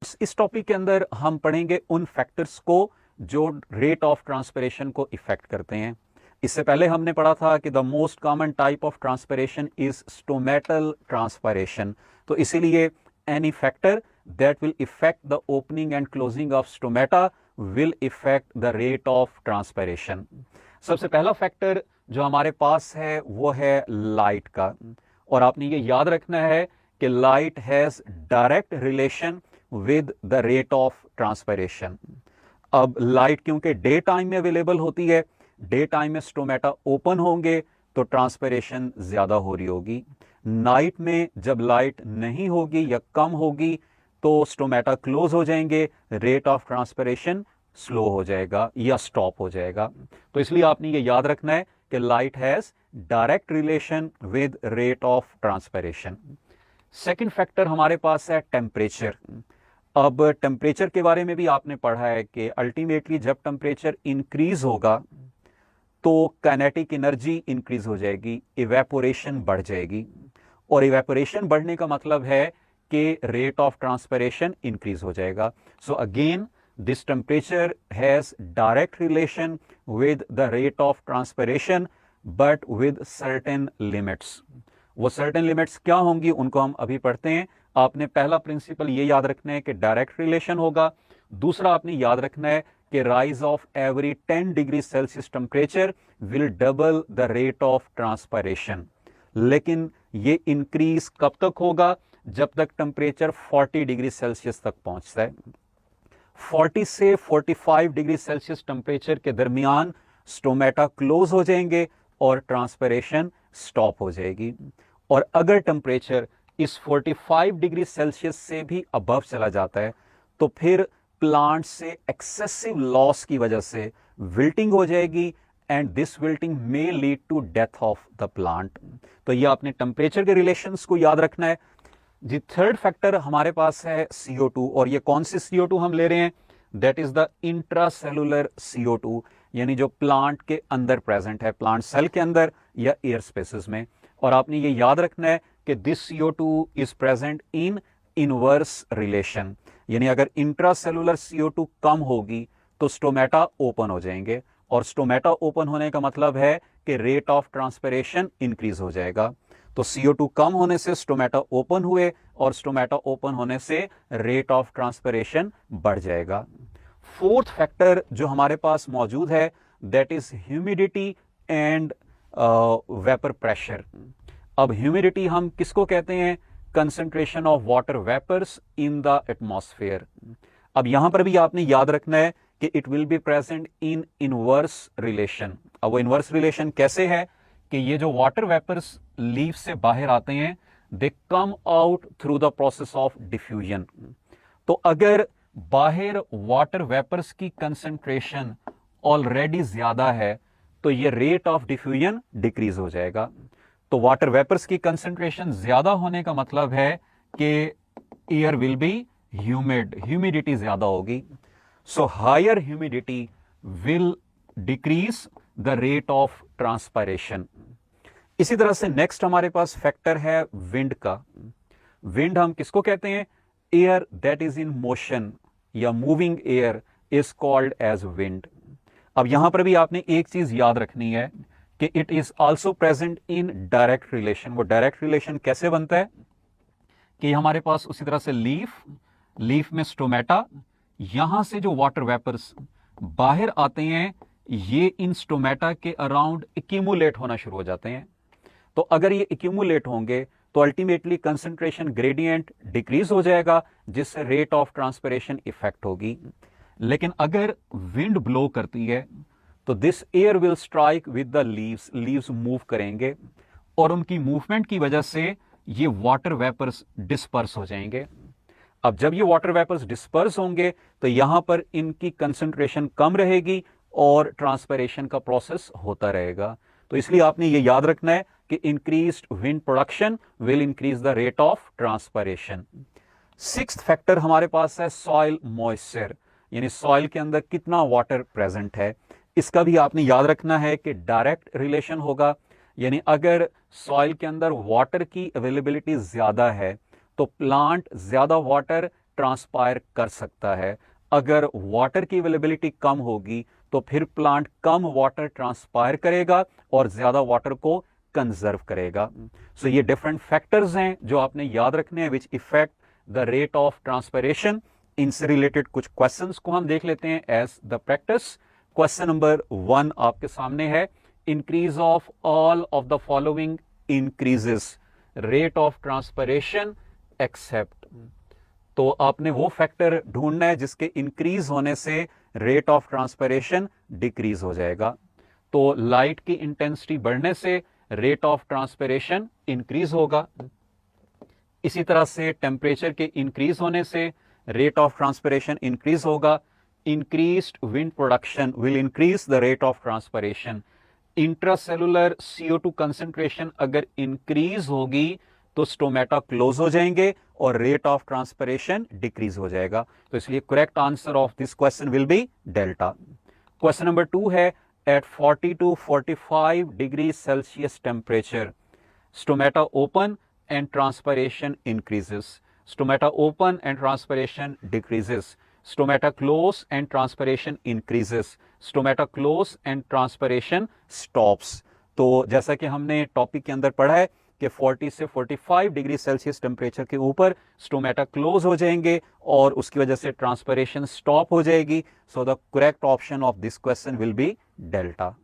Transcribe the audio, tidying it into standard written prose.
इस टॉपिक के अंदर हम पढ़ेंगे उन फैक्टर्स को जो रेट ऑफ ट्रांसपिरेशन को इफेक्ट करते हैं। इससे पहले हमने पढ़ा था कि the most common type of transpiration is stomatal transpiration. तो इसीलिए any factor that will effect the opening and closing of stomata will effect the rate of transpiration. सबसे पहला फैक्टर जो हमारे पास है वो है लाइट का, और आपने ये याद रखना है कि light has direct relation with the rate of transpiration. अब लाइट क्योंकि डे टाइम में अवेलेबल होती है, डे टाइम में स्टोमेटा ओपन होंगे तो ट्रांसपिरेशन ज्यादा हो रही होगी। नाइट में जब लाइट नहीं होगी या कम होगी तो स्टोमेटा क्लोज हो जाएंगे, रेट ऑफ ट्रांसपिरेशन स्लो हो जाएगा या स्टॉप हो जाएगा। तो इसलिए आपने ये याद रखना है कि light has direct relation with rate of transpiration. Second factor हमारे पास है टेम्परेचर। अब टेम्परेचर के बारे में भी आपने पढ़ा है कि अल्टीमेटली जब टेम्परेचर इंक्रीज होगा तो काइनेटिक एनर्जी इंक्रीज हो जाएगी, इवेपोरेशन बढ़ जाएगी, और इवेपोरेशन बढ़ने का मतलब है कि रेट ऑफ ट्रांसपिरेशन इंक्रीज हो जाएगा। So again this temperature has direct relation with the rate of transpiration but with certain limits. वो सर्टेन लिमिट्स क्या होंगी उनको हम अभी पढ़ते हैं। आपने पहला प्रिंसिपल ये याद रखना है कि डायरेक्ट रिलेशन होगा। दूसरा आपने याद रखना है कि rise of every 10 degree Celsius temperature will double the rate of transpiration. लेकिन ये इंक्रीज कब तक होगा? जब तक टेम्परेचर 40 डिग्री सेल्सियस तक पहुंचता है। 40 से 45 डिग्री सेल्सियस टेम्परेचर के दरमियान स्टोमेटा क्लोज हो जाएंगे और ट्रांसपिरेशन स्टॉप हो जाएगी। और अगर टेम्परेचर इस 45 डिग्री सेल्सियस से भी अबव चला जाता है तो फिर प्लांट से एक्सेसिव लॉस की वजह से विल्टिंग हो जाएगी, and this wilting may lead to death of the plant. तो ये आपने टेम्परेचर के रिलेशंस को याद रखना है जी। थर्ड फैक्टर हमारे पास है CO2, और ये कौन सी CO2 हम ले रहे हैं? That is the intracellular CO2, यानी जो प्लांट के अंदर प्रेजेंट है, प्लांट सेल के अंदर या एयर स्पेसेस में। और आपने ये याद रखना है कि this CO2 is present in inverse relation, यानी अगर इंट्रासेलुलर CO2 कम होगी तो स्टोमेटा ओपन हो जाएंगे, और स्टोमेटा ओपन होने का मतलब है कि रेट ऑफ ट्रांसपिरेशन इंक्रीज हो जाएगा। तो CO2 कम होने से स्टोमेटा ओपन हुए, और स्टोमेटा ओपन होने से रेट ऑफ ट्रांसपिरेशन बढ़ जाएगा। फोर्थ फैक्टर जो हमारे पास मौजूद है that is humidity and vapour pressure. अब ह्यूमिडिटी हम किसको कहते हैं? Concentration of water vapours in the atmosphere. अब यहां पर भी आपने याद रखना है कि it will be present in inverse relation. अब वो इनवर्स रिलेशन कैसे है कि ये जो वाटर वेपर्स लीफ से बाहर आते हैं they come out through the process of diffusion. तो अगर बाहर वाटर वेपर्स की कंसंट्रेशन ऑलरेडी ज्यादा है तो ये रेट ऑफ डिफ्यूजन डिक्रीज हो जाएगा। तो वाटर वेपर्स की कंसंट्रेशन ज्यादा होने का मतलब है कि air will be humid, humidity ज्यादा होगी। So higher humidity will decrease the rate of transpiration. इसी तरह से नेक्स्ट हमारे पास फैक्टर है विंड का। विंड हम किसको कहते हैं? Air that is in motion या moving air is called as wind. अब यहां पर भी आपने एक चीज याद रखनी है कि it is also present in direct relation. वो डायरेक्ट रिलेशन कैसे बनता है कि हमारे पास उसी तरह से लीफ में स्टोमेटा, यहां से जो वाटर वेपर्स बाहर आते हैं ये इन स्टोमेटा के अराउंड एक्यूमुलेट होना शुरू हो जाते हैं। तो अगर ये एक्यूमुलेट होंगे तो अल्टीमेटली कंसंट्रेशन ग्रेडियंट डिक्रीज हो जाएगा, जिससे रेट ऑफ ट्रांसपिरेशन इफेक्ट होगी। लेकिन अगर विंड ब्लो करती है तो this air will strike with the leaves move करेंगे, और उनकी मूवमेंट की वजह से ये वाटर वेपर्स डिस्पर्स हो जाएंगे। अब जब ये वाटर वेपर्स डिस्पर्स होंगे तो यहां पर इनकी कंसंट्रेशन कम रहेगी और ट्रांसपिरेशन का प्रोसेस होता रहेगा। तो इसलिए आपने ये याद रखना है कि increased wind production will increase the rate of transpiration. Sixth factor हमारे पास है सॉइल मॉइस्चर, यानी सॉइल के अंदर कितना वाटर प्रेजेंट है। इसका भी आपने याद रखना है कि डायरेक्ट रिलेशन होगा, यानी अगर सॉइल के अंदर वाटर की अवेलेबिलिटी ज्यादा है तो प्लांट ज्यादा वाटर ट्रांसपायर कर सकता है। अगर वाटर की अवेलेबिलिटी कम होगी तो फिर प्लांट कम वाटर ट्रांसपायर करेगा और ज्यादा वाटर को कंजर्व करेगा। सो ये डिफरेंट फैक्टर्स हैं जो आपने याद रखने हैं which effect the rate of transpiration. इनसे रिलेटेड कुछ क्वेश्चंस को हम देख लेते हैं as the practice. Question number 1 आपके सामने है, increase of all of the following increases rate of transpiration except. तो आपने वो फैक्टर ढूंढना है जिसके इंक्रीज होने से रेट ऑफ ट्रांसपायरेशन डिक्रीज हो जाएगा। तो लाइट की इंटेंसिटी बढ़ने से रेट ऑफ ट्रांसपायरेशन इंक्रीज होगा। इसी तरह से टेम्परेचर के इंक्रीज होने से रेट ऑफ ट्रांसपायरेशन इंक्रीज होगा। Increased wind production will increase the rate of transpiration. Intracellular CO2 concentration अगर इंक्रीज होगी तो स्टोमेटा क्लोज हो जाएंगे और रेट ऑफ ट्रांसपायरेशन डिक्रीज हो जाएगा। तो इसलिए correct answer of this question will be delta. Question number 2 है, at 40 to 45 degree Celsius temperature stomata open and transpiration increases, stomata open and transpiration decreases, stomata close and transpiration increases, stomata close and transpiration stops. तो जैसा कि हमने topic के अंदर पढ़ा है कि 40 से 45 डिग्री सेल्सियस टेम्परेचर के ऊपर स्टोमेटा क्लोज हो जाएंगे और उसकी वजह से ट्रांसपायरेशन स्टॉप हो जाएगी। So the correct option of this question will be delta.